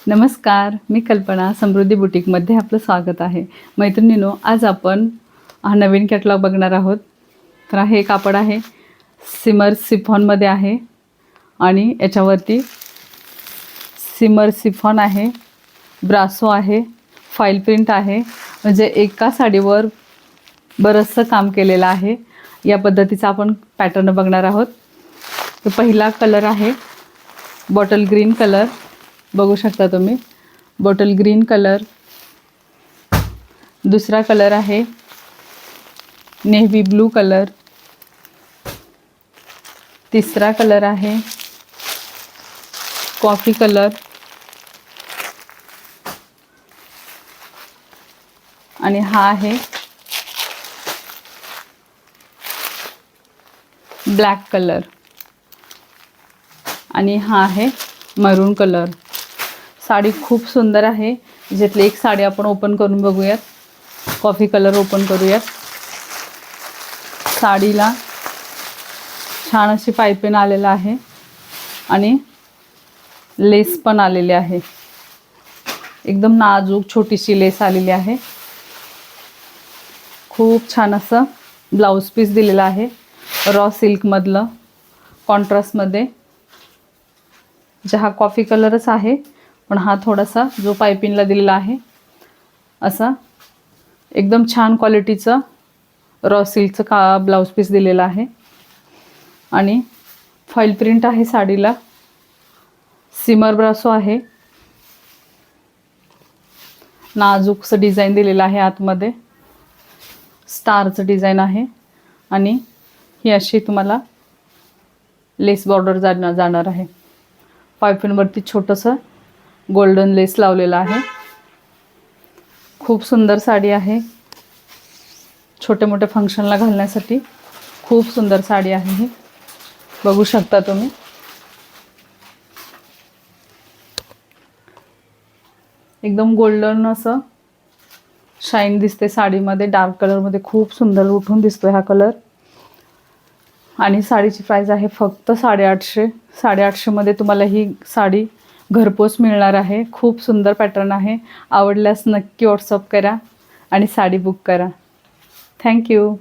नमस्कार, मी कल्पना समृद्धी बुटीकमध्ये आपलं स्वागत आहे. मैत्रिणींनो, आज आपण हा नवीन कॅटलॉग बघणार आहोत. तर हे कापड आहे, सिमर सिफॉनमध्ये आहे आणि याच्यावरती सिमर सिफॉन आहे, ब्रासो आहे, फाईल प्रिंट आहे. म्हणजे एका साडीवर बरंचसं काम केलेलं आहे. या पद्धतीचा आपण पॅटर्न बघणार आहोत. तर पहिला कलर आहे बॉटल ग्रीन कलर, बघू शकता तुम्ही, बॉटल ग्रीन कलर. दुसरा कलर आहे नेव्ही ब्लू कलर. तिसरा कलर आहे कॉफी कलर आणि हा आहे ब्लॅक कलर आणि हा आहे मरून कलर. साडी खूप सुंदर आहे. ज्यातली एक साडी आपण ओपन करून बघूयात. कॉफी कलर ओपन करूयात. साडीला छान अशी पायपिंग आलेला आहे आणि लेस पण आलेली आहे. एकदम नाजूक छोटीशी लेस आलेली आहे. खूप छान असं ब्लाऊज पीस दिलेला आहे, रॉ सिल्कमधलं, कॉन्ट्रास्टमध्ये. जे हा कॉफी कलरच आहे, पण हा थोडासा जो पायपिंगला दिलेला आहे असा एकदम छान क्वालिटीचं रॉ सिल्कचं ब्लाऊज पीस दिलेला आहे. आणि फाईल प्रिंट आहे साडीला. सिमर ब्रासो आहे, नाजूकसं डिझाईन दिलेलं आहे. आतमध्ये स्टारचं डिझाईन आहे आणि ही अशी तुम्हाला लेस बॉर्डर जाणार आहे. पायपिंगवरती छोटंसं गोल्डन लेस लावलेला आहे. खूप सुंदर साडी आहे. छोटे मोठे फंक्शनला घालण्यासाठी खूप सुंदर साडी आहे ही, बघू शकता तुम्ही. एकदम गोल्डन असं शाईन दिसते साडीमध्ये. डार्क कलरमध्ये खूप सुंदर उठून दिसतोय हा कलर. आणि साडीची प्राइस आहे फक्त 850. 850 मध्ये तुम्हाला ही साडी घरपोच मिळणार आहे. खूप सुंदर पॅटर्न आहे. आवडल्यास नक्की व्हॉट्सअप करा आणि साडी बुक करा. थँक्यू.